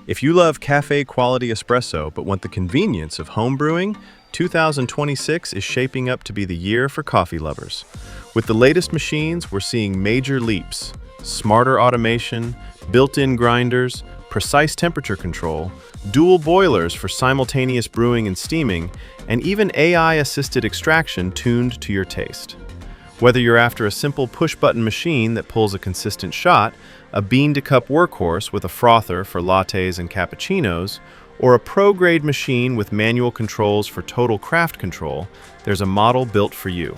If you love cafe-quality espresso but want the convenience of home brewing, 2026 is shaping up to be the year for coffee lovers. With the latest machines, we're seeing major leaps: smarter automation, built-in grinders, precise temperature control, dual boilers for simultaneous brewing and steaming, and even AI-assisted extraction tuned to your taste. Whether you're after a simple push-button machine that pulls a consistent shot, a bean-to-cup workhorse with a frother for lattes and cappuccinos, or a pro-grade machine with manual controls for total craft control, there's a model built for you.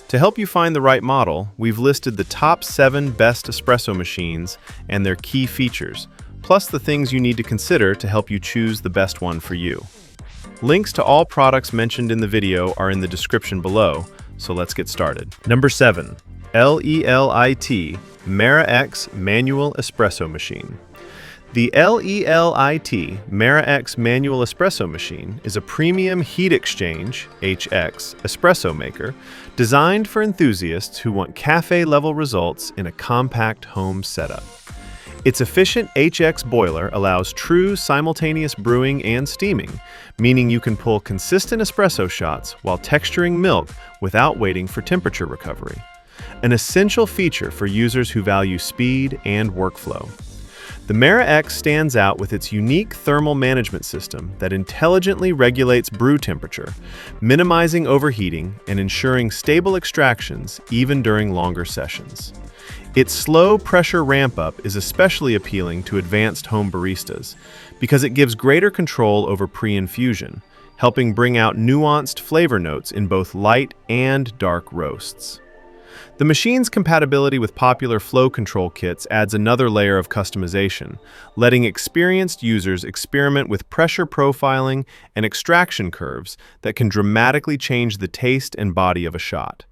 To help you find the right model, we've listed the top 7 best espresso machines and their key features, plus the things you need to consider to help you choose the best one for you. Links to all products mentioned in the video are in the description below, so let's get started. Number 7. Lelit MaraX Manual Espresso Machine. The Lelit MaraX Manual Espresso Machine is a premium heat exchange (HX) espresso maker designed for enthusiasts who want cafe-level results in a compact home setup. Its efficient HX boiler allows true simultaneous brewing and steaming, meaning you can pull consistent espresso shots while texturing milk without waiting for temperature recovery. An essential feature for users who value speed and workflow. The MaraX stands out with its unique thermal management system that intelligently regulates brew temperature, minimizing overheating and ensuring stable extractions even during longer sessions. Its slow pressure ramp-up is especially appealing to advanced home baristas because it gives greater control over pre-infusion, helping bring out nuanced flavor notes in both light and dark roasts. The machine's compatibility with popular flow control kits adds another layer of customization, letting experienced users experiment with pressure profiling and extraction curves that can dramatically change the taste and body of a shot.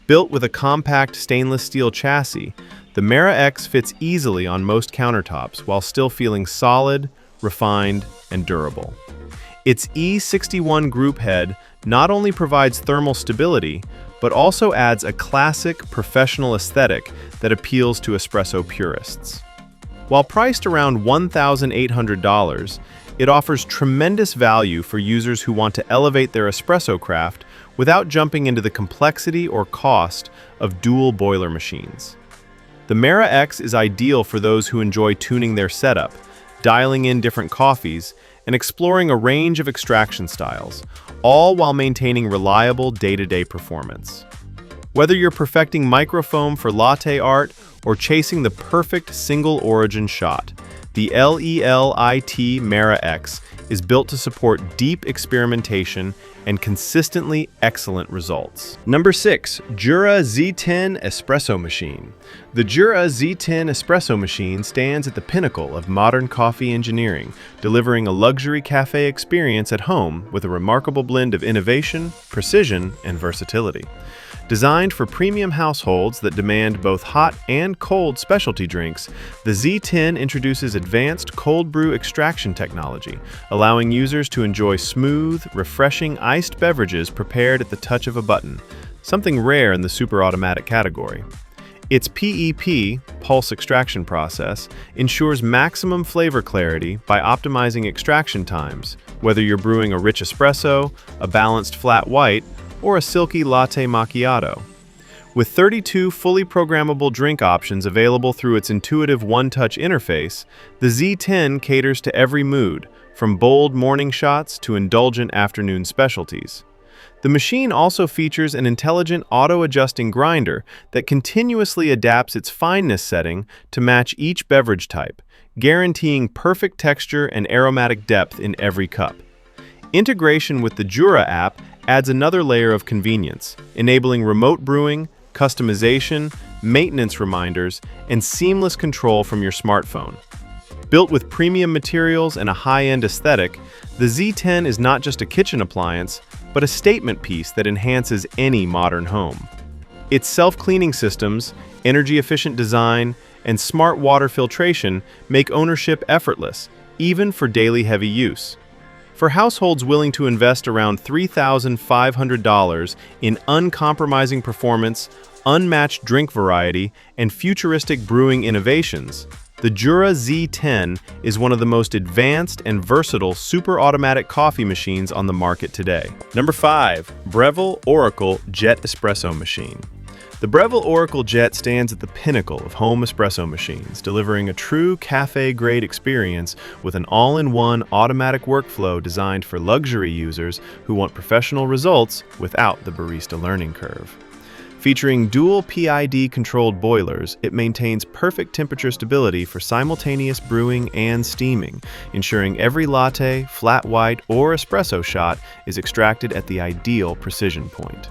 Built with a compact stainless steel chassis, the MaraX fits easily on most countertops while still feeling solid, refined, and durable. Its E61 group head not only provides thermal stability, but also adds a classic, professional aesthetic that appeals to espresso purists. While priced around $1,800, it offers tremendous value for users who want to elevate their espresso craft without jumping into the complexity or cost of dual boiler machines. The MaraX is ideal for those who enjoy tuning their setup, dialing in different coffees, and exploring a range of extraction styles, all while maintaining reliable day-to-day performance. Whether you're perfecting microfoam for latte art or chasing the perfect single-origin shot, the Lelit MaraX is built to support deep experimentation and consistently excellent results. Number 6. Jura Z10 Espresso Machine. The Jura Z10 Espresso Machine stands at the pinnacle of modern coffee engineering, delivering a luxury cafe experience at home with a remarkable blend of innovation, precision, and versatility. Designed for premium households that demand both hot and cold specialty drinks, the Z10 introduces advanced cold brew extraction technology, allowing users to enjoy smooth, refreshing iced beverages prepared at the touch of a button, something rare in the super automatic category. Its PEP, pulse extraction process, ensures maximum flavor clarity by optimizing extraction times, whether you're brewing a rich espresso, a balanced flat white, or a silky latte macchiato. With 32 fully programmable drink options available through its intuitive one-touch interface, the Z10 caters to every mood, from bold morning shots to indulgent afternoon specialties. The machine also features an intelligent auto-adjusting grinder that continuously adapts its fineness setting to match each beverage type, guaranteeing perfect texture and aromatic depth in every cup. Integration with the Jura app adds another layer of convenience, enabling remote brewing, customization, maintenance reminders, and seamless control from your smartphone. Built with premium materials and a high-end aesthetic, the Z10 is not just a kitchen appliance, but a statement piece that enhances any modern home. Its self-cleaning systems, energy-efficient design, and smart water filtration make ownership effortless, even for daily heavy use. For households willing to invest around $3,500 in uncompromising performance, unmatched drink variety, and futuristic brewing innovations, The Jura Z10 is one of the most advanced and versatile super automatic coffee machines on the market today. Number 5. Breville Oracle Jet Espresso Machine. The Breville Oracle Jet stands at the pinnacle of home espresso machines, delivering a true cafe-grade experience with an all-in-one automatic workflow designed for luxury users who want professional results without the barista learning curve. Featuring dual PID-controlled boilers, it maintains perfect temperature stability for simultaneous brewing and steaming, ensuring every latte, flat white, or espresso shot is extracted at the ideal precision point.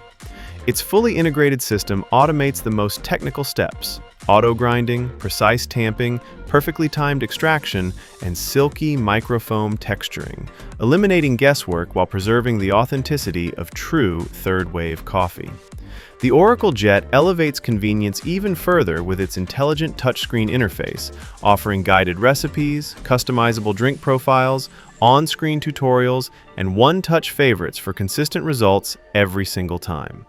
Its fully integrated system automates the most technical steps: auto-grinding, precise tamping, perfectly timed extraction, and silky microfoam texturing, eliminating guesswork while preserving the authenticity of true third-wave coffee. The Oracle Jet elevates convenience even further with its intelligent touchscreen interface, offering guided recipes, customizable drink profiles, on-screen tutorials, and one-touch favorites for consistent results every single time.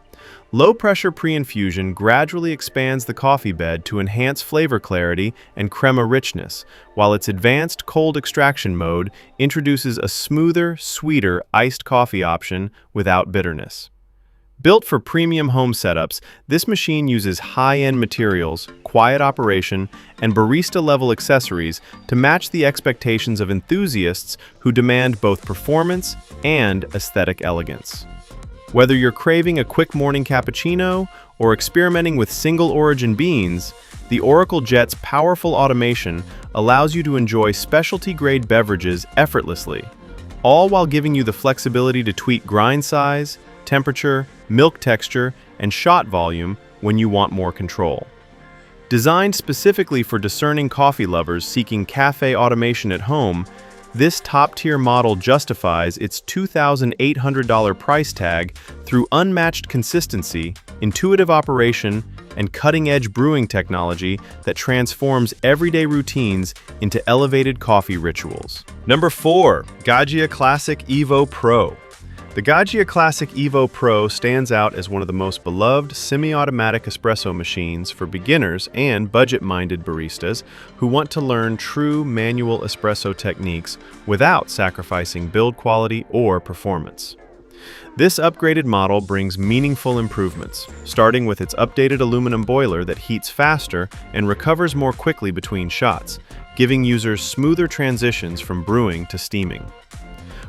Low-pressure pre-infusion gradually expands the coffee bed to enhance flavor clarity and crema richness, while its advanced cold extraction mode introduces a smoother, sweeter iced coffee option without bitterness. Built for premium home setups, this machine uses high-end materials, quiet operation, and barista-level accessories to match the expectations of enthusiasts who demand both performance and aesthetic elegance. Whether you're craving a quick morning cappuccino or experimenting with single-origin beans, the Oracle Jet's powerful automation allows you to enjoy specialty-grade beverages effortlessly, all while giving you the flexibility to tweak grind size, temperature, milk texture, and shot volume when you want more control. Designed specifically for discerning coffee lovers seeking cafe automation at home, this top-tier model justifies its $2,800 price tag through unmatched consistency, intuitive operation, and cutting-edge brewing technology that transforms everyday routines into elevated coffee rituals. Number 4. Gaggia Classic Evo Pro. The Gaggia Classic Evo Pro stands out as one of the most beloved semi-automatic espresso machines for beginners and budget-minded baristas who want to learn true manual espresso techniques without sacrificing build quality or performance. This upgraded model brings meaningful improvements, starting with its updated aluminum boiler that heats faster and recovers more quickly between shots, giving users smoother transitions from brewing to steaming.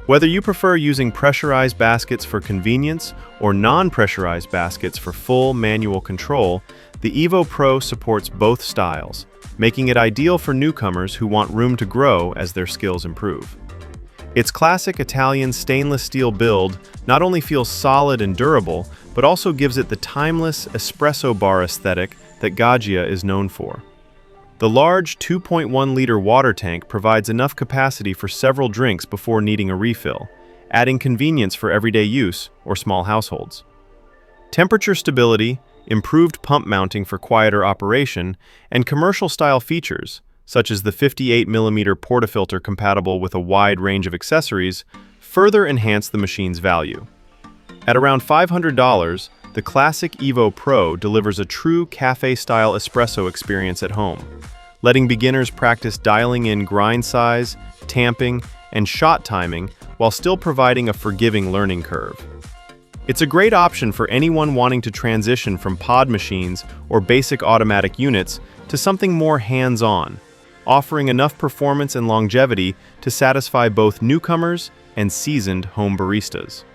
Whether you prefer using pressurized baskets for convenience or non-pressurized baskets for full manual control, the Evo Pro supports both styles, making it ideal for newcomers who want room to grow as their skills improve. Its classic Italian stainless steel build not only feels solid and durable, but also gives it the timeless espresso bar aesthetic that Gaggia is known for. The large 2.1-liter water tank provides enough capacity for several drinks before needing a refill, adding convenience for everyday use or small households. Temperature stability, improved pump mounting for quieter operation, and commercial-style features, such as the 58mm portafilter compatible with a wide range of accessories, further enhance the machine's value. At around $500, the Classic Evo Pro delivers a true cafe-style espresso experience at home, letting beginners practice dialing in grind size, tamping, and shot timing while still providing a forgiving learning curve. It's a great option for anyone wanting to transition from pod machines or basic automatic units to something more hands-on, offering enough performance and longevity to satisfy both newcomers and seasoned home baristas.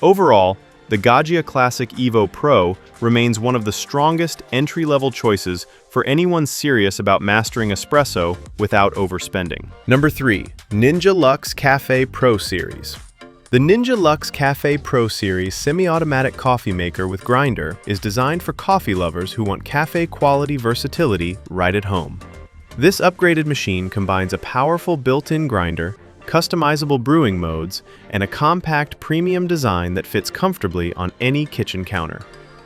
Overall, the Gaggia Classic Evo Pro remains one of the strongest entry-level choices for anyone serious about mastering espresso without overspending. Number 3. Ninja Luxe Café Pro Series. The Ninja Luxe Café Pro Series semi-automatic coffee maker with grinder is designed for coffee lovers who want cafe-quality versatility right at home. This upgraded machine combines a powerful built-in grinder, customizable brewing modes, and a compact premium design that fits comfortably on any kitchen counter.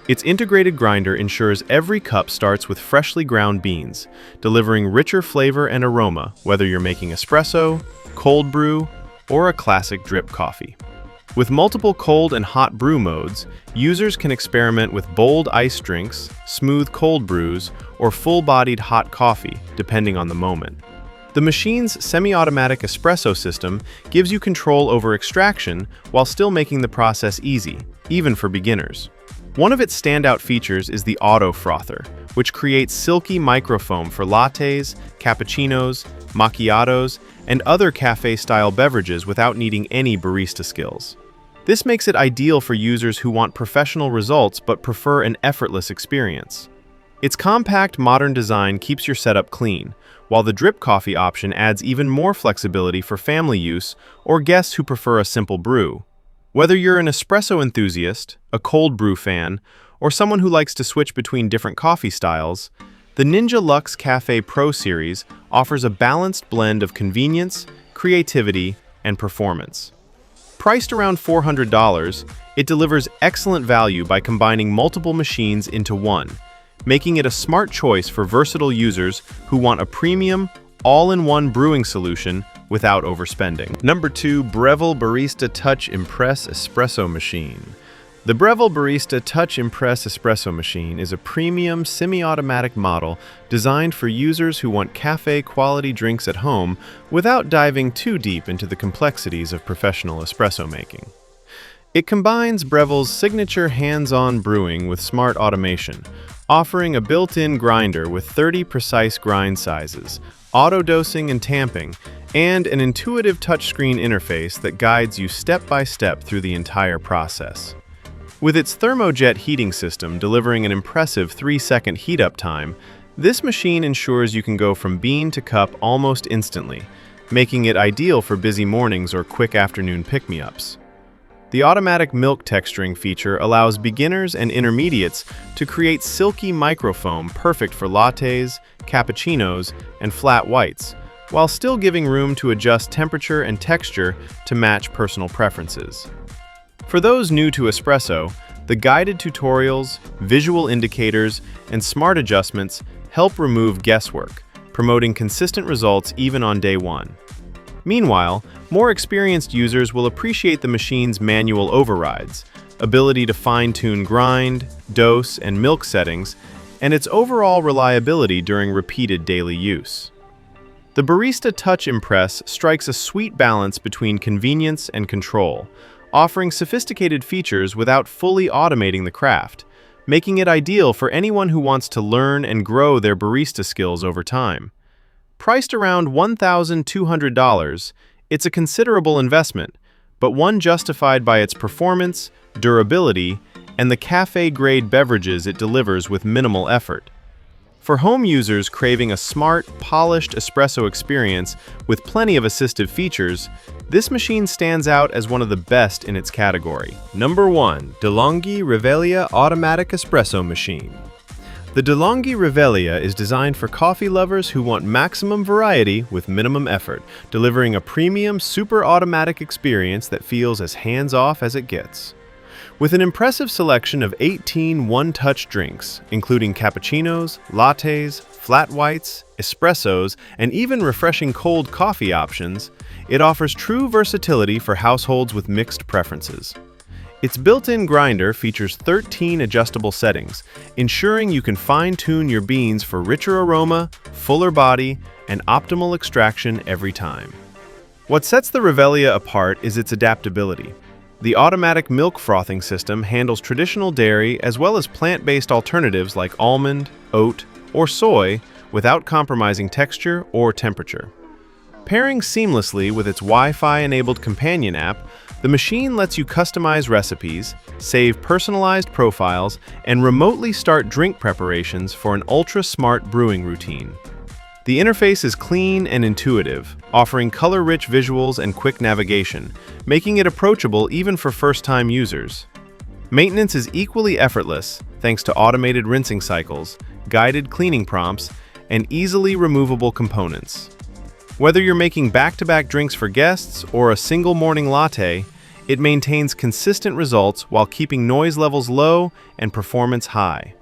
Its integrated grinder ensures every cup starts with freshly ground beans, delivering richer flavor and aroma whether you're making espresso, cold brew, or a classic drip coffee. With multiple cold and hot brew modes, users can experiment with bold iced drinks, smooth cold brews, or full-bodied hot coffee, depending on the moment. The machine's semi-automatic espresso system gives you control over extraction while still making the process easy, even for beginners. One of its standout features is the auto frother, which creates silky microfoam for lattes, cappuccinos, macchiatos, and other cafe-style beverages without needing any barista skills. This makes it ideal for users who want professional results but prefer an effortless experience. Its compact, modern design keeps your setup clean, while the drip coffee option adds even more flexibility for family use or guests who prefer a simple brew. Whether you're an espresso enthusiast, a cold brew fan, or someone who likes to switch between different coffee styles, the Ninja Luxe Cafe Pro series offers a balanced blend of convenience, creativity, and performance. Priced around $400, it delivers excellent value by combining multiple machines into one, making it a smart choice for versatile users who want a premium, all-in-one brewing solution without overspending. Number 2, Breville Barista Touch Impress Espresso Machine. The Breville Barista Touch Impress Espresso Machine is a premium semi-automatic model designed for users who want cafe-quality drinks at home without diving too deep into the complexities of professional espresso making. It combines Breville's signature hands-on brewing with smart automation, offering a built-in grinder with 30 precise grind sizes, auto-dosing and tamping, and an intuitive touchscreen interface that guides you step by step through the entire process. With its thermojet heating system delivering an impressive 3-second heat-up time, this machine ensures you can go from bean to cup almost instantly, making it ideal for busy mornings or quick afternoon pick-me-ups. The automatic milk texturing feature allows beginners and intermediates to create silky microfoam perfect for lattes, cappuccinos, and flat whites, while still giving room to adjust temperature and texture to match personal preferences. For those new to espresso, the guided tutorials, visual indicators, and smart adjustments help remove guesswork, promoting consistent results even on day one. Meanwhile, more experienced users will appreciate the machine's manual overrides, ability to fine-tune grind, dose, and milk settings, and its overall reliability during repeated daily use. The Barista Touch Impress strikes a sweet balance between convenience and control, offering sophisticated features without fully automating the craft, making it ideal for anyone who wants to learn and grow their barista skills over time. Priced around $1,200, it's a considerable investment, but one justified by its performance, durability, and the cafe-grade beverages it delivers with minimal effort. For home users craving a smart, polished espresso experience with plenty of assistive features, this machine stands out as one of the best in its category. Number 1. DeLonghi Rivelia Automatic Espresso Machine. The DeLonghi Rivelia is designed for coffee lovers who want maximum variety with minimum effort, delivering a premium, super automatic experience that feels as hands-off as it gets. With an impressive selection of 18 one-touch drinks, including cappuccinos, lattes, flat whites, espressos, and even refreshing cold coffee options, it offers true versatility for households with mixed preferences. Its built-in grinder features 13 adjustable settings, ensuring you can fine-tune your beans for richer aroma, fuller body, and optimal extraction every time. What sets the Rivelia apart is its adaptability. The automatic milk frothing system handles traditional dairy as well as plant-based alternatives like almond, oat, or soy without compromising texture or temperature. Pairing seamlessly with its Wi-Fi-enabled companion app, the machine lets you customize recipes, save personalized profiles, and remotely start drink preparations for an ultra-smart brewing routine. The interface is clean and intuitive, offering color-rich visuals and quick navigation, making it approachable even for first-time users. Maintenance is equally effortless thanks to automated rinsing cycles, guided cleaning prompts, and easily removable components. Whether you're making back-to-back drinks for guests or a single morning latte, it maintains consistent results while keeping noise levels low and performance high.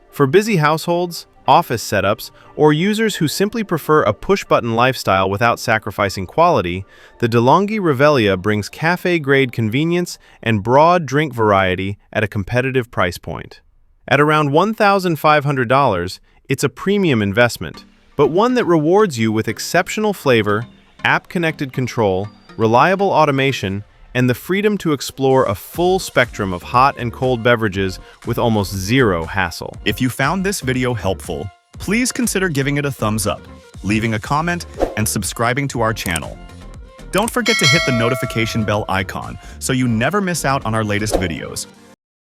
For busy households, office setups, or users who simply prefer a push-button lifestyle without sacrificing quality, the DeLonghi Rivelia brings cafe-grade convenience and broad drink variety at a competitive price point. At around $1,500, it's a premium investment, but one that rewards you with exceptional flavor, app-connected control, reliable automation, and the freedom to explore a full spectrum of hot and cold beverages with almost zero hassle. If you found this video helpful, please consider giving it a thumbs up, leaving a comment, and subscribing to our channel. Don't forget to hit the notification bell icon so you never miss out on our latest videos.